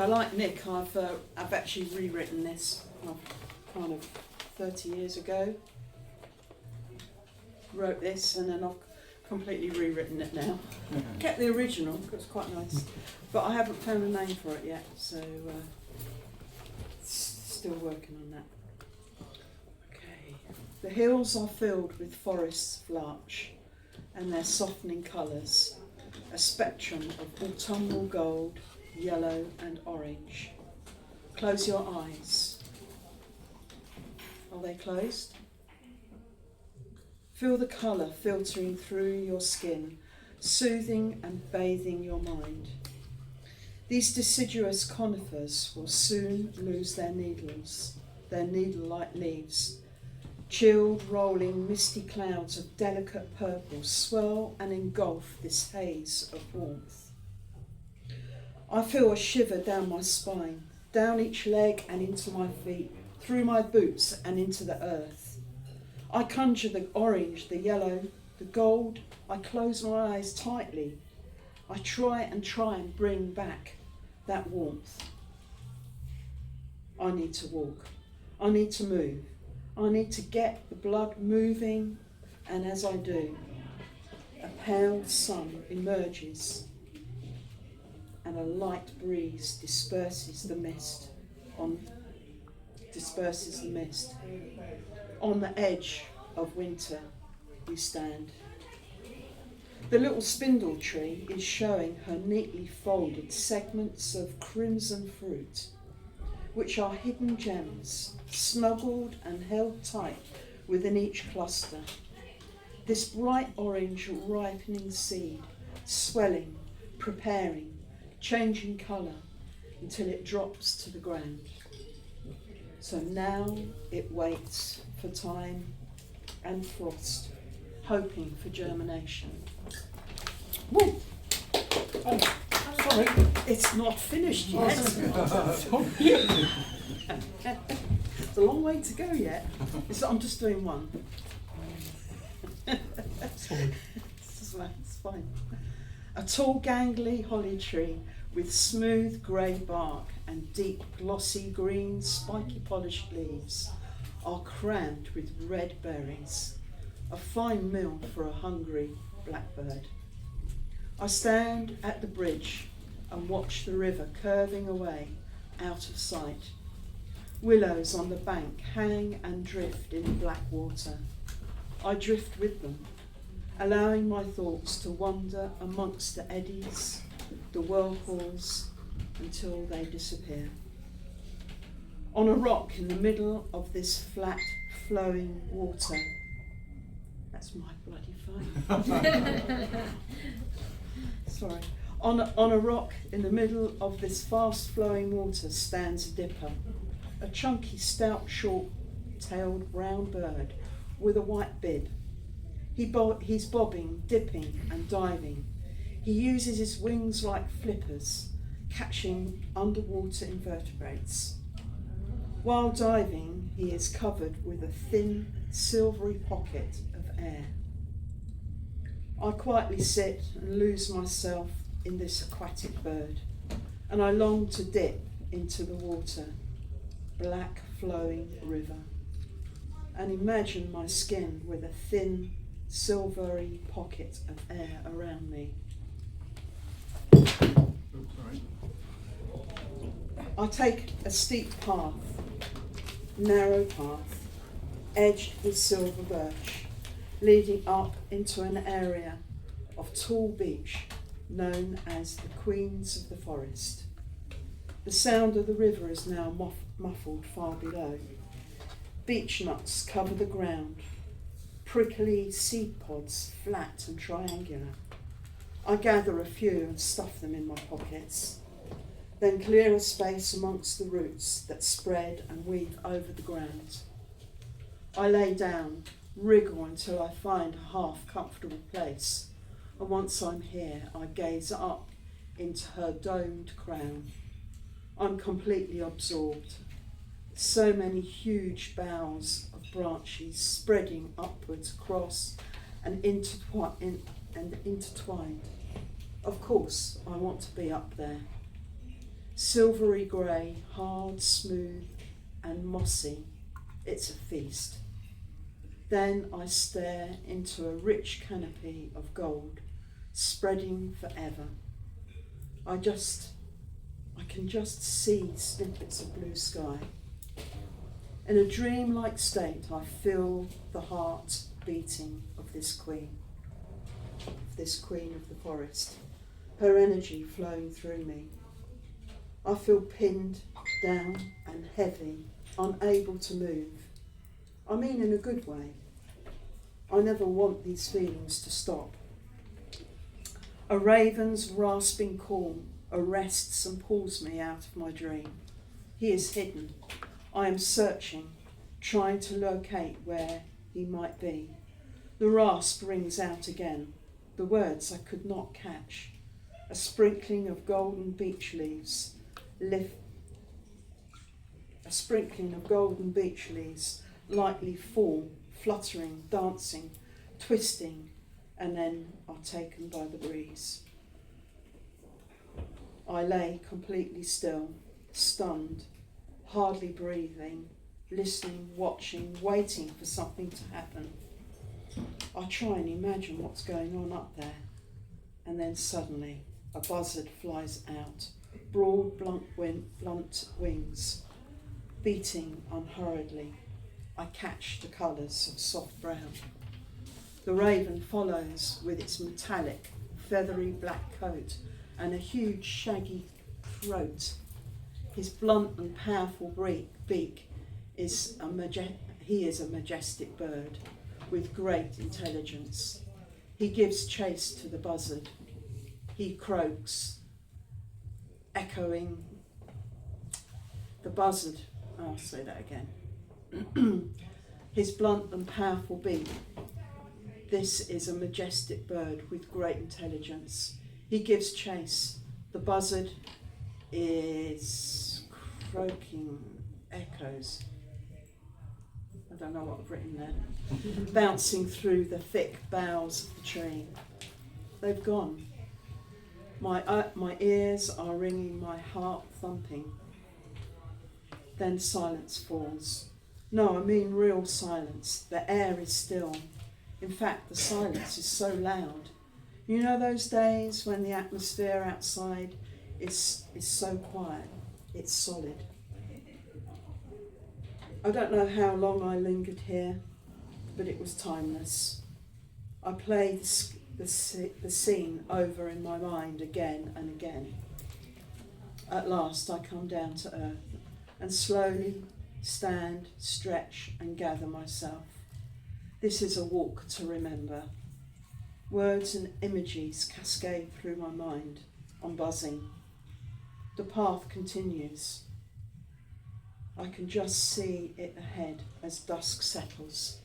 like Nick, I've actually rewritten this kind of 30 years ago. Wrote this and then I've completely rewritten it now. Kept the original because it's quite nice, but I haven't found a name for it yet, so still working on that. Okay. The hills are filled with forests of larch and their softening colours, a spectrum of autumnal gold, yellow and orange. Close your eyes. Are they closed? Feel the colour filtering through your skin, soothing and bathing your mind. These deciduous conifers will soon lose their needles, their needle-like leaves. Chilled, rolling, misty clouds of delicate purple swirl and engulf this haze of warmth. I feel a shiver down my spine, down each leg and into my feet, through my boots and into the earth. I conjure the orange, the yellow, the gold. I close my eyes tightly. I try and bring back that warmth. I need to walk. I need to move. I need to get the blood moving, and as I do, a pale sun emerges and a light breeze disperses the mist. On the edge of winter we stand. The little spindle tree is showing her neatly folded segments of crimson fruit, which are hidden gems, snuggled and held tight within each cluster. This bright orange ripening seed, swelling, preparing, changing colour until it drops to the ground. So now it waits for time and frost, hoping for germination. Woo! Oh, sorry. It's not finished yet. It's a long way to go yet. I'm just doing one. Sorry. It's fine. A tall, gangly holly tree with smooth grey bark and deep, glossy green, spiky polished leaves are crammed with red berries, a fine meal for a hungry blackbird. I stand at the bridge and watch the river curving away out of sight. Willows on the bank hang and drift in black water. I drift with them, allowing my thoughts to wander amongst the eddies, the whirlpools, until they disappear. On a rock in the middle of this flat, flowing water, that's my bloody phone. Sorry. On a rock in the middle of this fast-flowing water stands a dipper, a chunky, stout, short-tailed brown bird with a white bib. He's bobbing, dipping and diving. He uses his wings like flippers, catching underwater invertebrates. While diving, he is covered with a thin, silvery pocket of air. I quietly sit and lose myself in this aquatic bird, and I long to dip into the water, black flowing river, and imagine my skin with a thin, silvery pocket of air around me. I take a steep path, narrow path, edged with silver birch, leading up into an area of tall beech known as the Queens of the Forest. The sound of the river is now muffled far below. Beech nuts cover the ground, prickly seed pods, flat and triangular. I gather a few and stuff them in my pockets, then clear a space amongst the roots that spread and weave over the ground. I lay down, wriggle until I find a half comfortable place, and once I'm here, I gaze up into her domed crown. I'm completely absorbed. So many huge boughs of branches spreading upwards across and intertwined. Of course, I want to be up there. silvery grey, hard, smooth and mossy. It's a feast. Then I stare into a rich canopy of gold, spreading forever. I can just see snippets of blue sky. In a dreamlike state, I feel the heart beating of this queen of the forest, her energy flowing through me. I feel pinned down and heavy, unable to move. I mean in a good way. I never want these feelings to stop. A raven's rasping call arrests and pulls me out of my dream. He is hidden. I am searching, trying to locate where he might be. The rasp rings out again, the words I could not catch. A sprinkling of golden beech leaves lightly fall, fluttering, dancing, twisting, and then are taken by the breeze. I lay completely still, stunned, hardly breathing, listening, watching, waiting for something to happen. I try and imagine what's going on up there, and then suddenly a buzzard flies out, broad, blunt wings, beating unhurriedly. I catch the colours of soft brown. The raven follows with its metallic, feathery black coat and a huge shaggy throat. His blunt and powerful beak is a majestic bird with great intelligence. He gives chase to the buzzard. He croaks, echoing the buzzard. I'll say that again. His blunt and powerful beak. This is a majestic bird with great intelligence. He gives chase. The buzzard is croaking echoes. I don't know what I've written there. Bouncing through the thick boughs of the tree. They've gone. My ears are ringing, my heart thumping. Then silence falls. No, I mean real silence. The air is still. In fact, the silence is so loud. You know those days when the atmosphere outside is so quiet, it's solid. I don't know how long I lingered here, but it was timeless. I play the scene over in my mind again and again. At last I come down to earth and slowly stand, stretch and gather myself. This is a walk to remember. Words and images cascade through my mind. I'm buzzing. The path continues. I can just see it ahead as dusk settles.